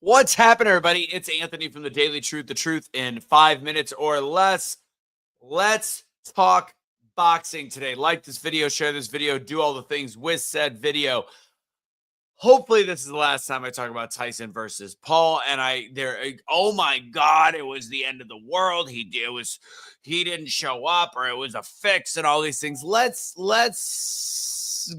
What's happening, everybody? It's Anthony from the Daily Truth, the truth in 5 minutes or less. Let's talk boxing today. Like this video, share this video, do all the things with said video. Hopefully, this is the last time I talk about Tyson versus Paul. And oh my God, it was the end of the world. He didn't show up, or it was a fix, and all these things. Let's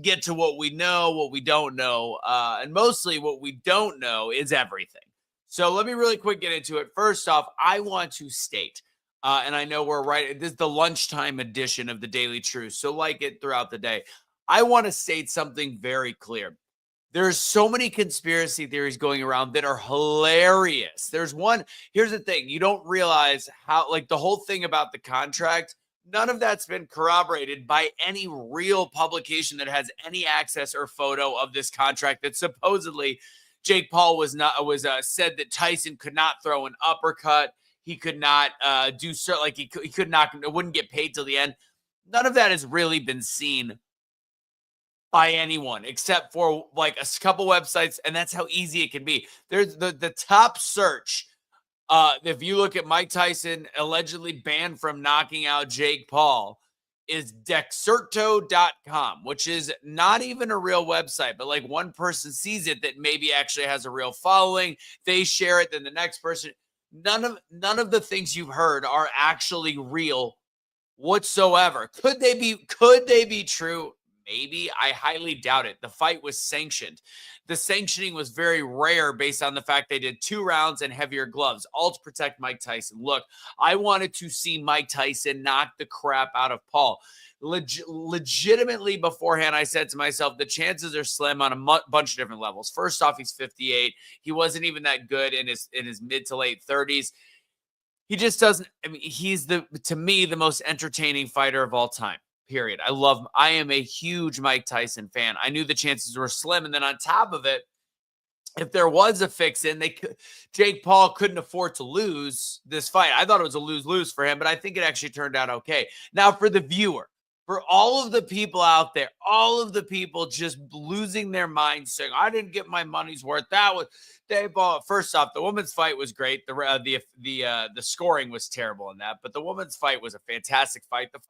get to what we know, what we don't know, and mostly what we don't know is everything. So let me really quick get into it. First off, I want to state, and I know we're right. This is the lunchtime edition of the Daily Truth, so like it throughout the day. I want to state something very clear. There's so many conspiracy theories going around that are hilarious. Here's the thing. You don't realize how, like, the whole thing about the contract, none of that's been corroborated by any real publication that has any access or photo of this contract that supposedly Jake Paul said that Tyson could not throw an uppercut. He could not he could not, wouldn't get paid till the end. None of that has really been seen by anyone except for like a couple websites, and that's how easy it can be. There's the top search. If you look at Mike Tyson allegedly banned from knocking out Jake Paul, is Dexerto.com, which is not even a real website, but like one person sees it that maybe actually has a real following. They share it, then the next person. None of the things you've heard are actually real whatsoever. Could they be true? Maybe. I highly doubt it. The fight was sanctioned. The sanctioning was very rare based on the fact they did 2 rounds and heavier gloves, all to protect Mike Tyson. Look, I wanted to see Mike Tyson knock the crap out of Paul. Legitimately beforehand, I said to myself, the chances are slim on a bunch of different levels. First off, he's 58. He wasn't even that good in his mid to late 30s. He just doesn't. I mean, he's to me, the most entertaining fighter of all time. Period. I am a huge Mike Tyson fan. I knew the chances were slim. And then on top of it, if there was a fix in, Jake Paul couldn't afford to lose this fight. I thought it was a lose-lose for him, but I think it actually turned out okay. Now, for the viewer, for all of the people out there, all of the people just losing their minds saying, I didn't get my money's worth. That was Dave Paul. First off, the women's fight was great. The scoring was terrible in that, but the women's fight was a fantastic fight. That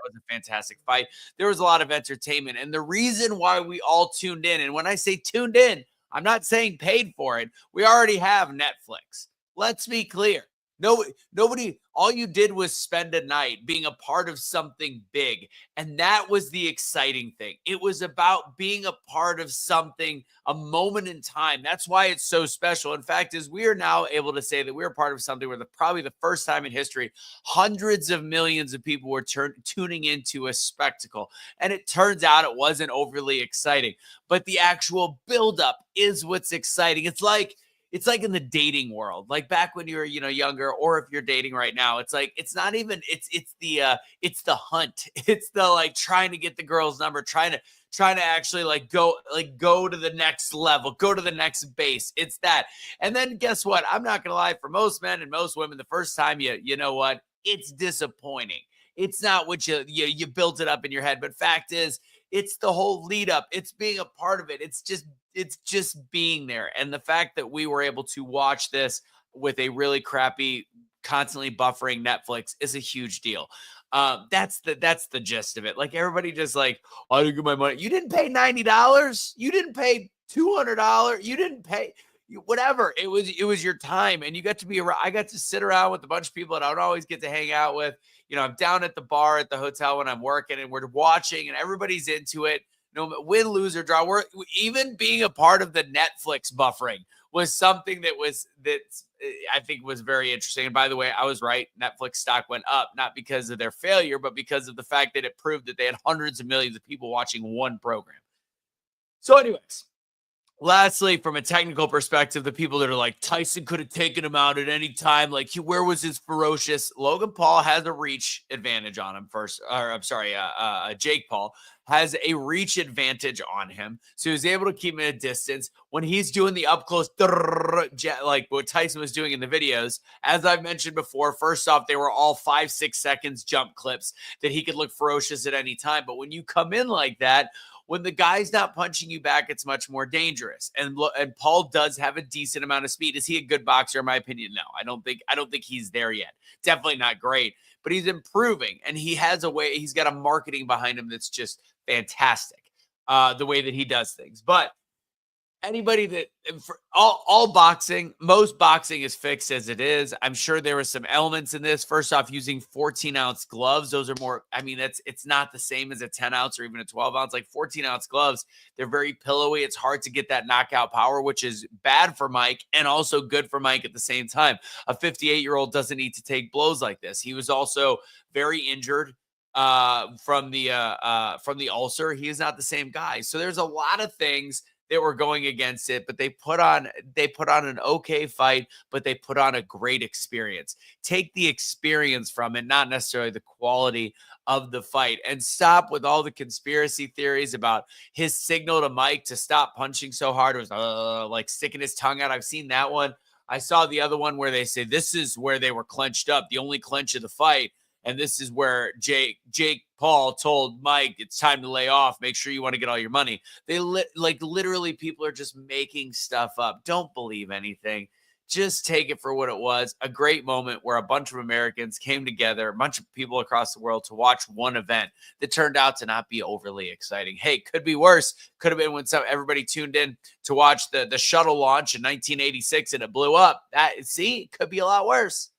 was a fantastic fight. There was a lot of entertainment. And the reason why we all tuned in, and when I say tuned in, I'm not saying paid for it. We already have Netflix. Let's be clear. Nobody, all you did was spend a night being a part of something big. And that was the exciting thing. It was about being a part of something, a moment in time. That's why it's so special. In fact, we are now able to say that we're part of something where probably the first time in history, hundreds of millions of people were tuning into a spectacle. And it turns out it wasn't overly exciting, but the actual buildup is what's exciting. It's like in the dating world, like back when you were, younger, or if you're dating right now, it's like, it's not even, it's the hunt. It's the, like, trying to get the girl's number, trying to actually go to the next level, go to the next base. It's that. And then guess what? I'm not going to lie, for most men and most women, the first time you know what? It's disappointing. It's not what you built it up in your head. But fact is, it's the whole lead up. It's being a part of it. It's just being there. And the fact that we were able to watch this with a really crappy, constantly buffering Netflix is a huge deal. That's the gist of it. Like, everybody just like, oh, I didn't get my money. You didn't pay $90. You didn't pay $200. You didn't pay whatever. It was your time, and you got to be around. I got to sit around with a bunch of people that I don't always get to hang out with. I'm down at the bar at the hotel when I'm working, and we're watching, and everybody's into it. No win, lose, or draw. We're even being a part of the Netflix buffering was something that I think was very interesting. And by the way, I was right. Netflix stock went up, not because of their failure, but because of the fact that it proved that they had hundreds of millions of people watching one program. So anyways, lastly, from a technical perspective, the people that are like, Tyson could have taken him out at any time. Like, where was his ferocious? Logan Paul has a reach advantage on him Jake Paul has a reach advantage on him. So he was able to keep him at a distance. When he's doing the up close, like what Tyson was doing in the videos, as I've mentioned before, first off, they were all 5-6 seconds jump clips that he could look ferocious at any time. But when you come in like that, when the guy's not punching you back, it's much more dangerous. And Paul does have a decent amount of speed. Is he a good boxer? In my opinion, no. I don't think he's there yet. Definitely not great, but he's improving, and he has a way. He's got a marketing behind him that's just fantastic. The way that he does things, but anybody that for all boxing, most boxing is fixed as it is. I'm sure there were some elements in this. First off, using 14-ounce gloves. Those are more, I mean, it's not the same as a 10-ounce or even a 12-ounce. Like 14-ounce gloves, they're very pillowy. It's hard to get that knockout power, which is bad for Mike and also good for Mike at the same time. A 58-year-old doesn't need to take blows like this. He was also very injured from the ulcer. He is not the same guy. So there's a lot of things that were going against it, but they put on an okay fight, but they put on a great experience. Take the experience from it, not necessarily the quality of the fight, and stop with all the conspiracy theories about his signal to Mike to stop punching so hard. It was like sticking his tongue out. I've seen that one. I saw the other one where they say this is where they were clenched up, the only clench of the fight. And this is where Jake Paul told Mike, it's time to lay off. Make sure you want to get all your money. Literally people are just making stuff up. Don't believe anything. Just take it for what it was. A great moment where a bunch of Americans came together, a bunch of people across the world to watch one event that turned out to not be overly exciting. Hey, could be worse. Could have been when everybody tuned in to watch the shuttle launch in 1986 and it blew up. Could be a lot worse.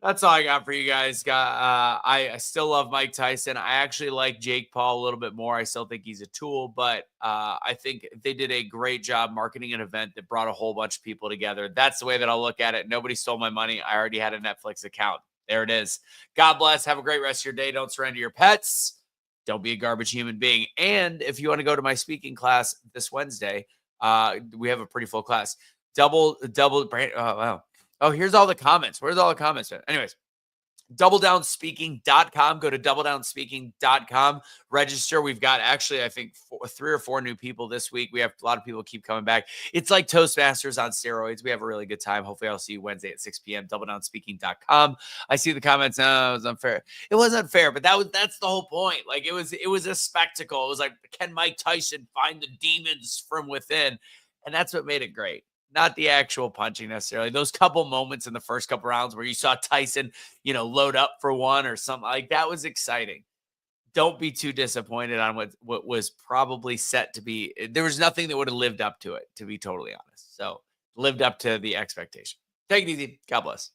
That's all I got for you guys. I still love Mike Tyson. I actually like Jake Paul a little bit more. I still think he's a tool, but I think they did a great job marketing an event that brought a whole bunch of people together. That's the way that I'll look at it. Nobody stole my money. I already had a Netflix account. There it is. God bless. Have a great rest of your day. Don't surrender your pets. Don't be a garbage human being. And if you want to go to my speaking class this Wednesday, we have a pretty full class. Double. Oh, wow. Oh, here's all the comments. Where's all the comments? Anyways, doubledownspeaking.com. Go to doubledownspeaking.com. Register. We've got actually, I think, 3 or 4 new people this week. We have a lot of people keep coming back. It's like Toastmasters on steroids. We have a really good time. Hopefully, I'll see you Wednesday at 6 p.m. Doubledownspeaking.com. I see the comments. No, it was unfair. It was unfair, but that's the whole point. Like it was a spectacle. It was like, can Mike Tyson find the demons from within? And that's what made it great. Not the actual punching necessarily. Those couple moments in the first couple rounds where you saw Tyson, load up for one or something like that was exciting. Don't be too disappointed on what was probably set to be. There was nothing that would have lived up to it, to be totally honest. So lived up to the expectation. Take it easy. God bless.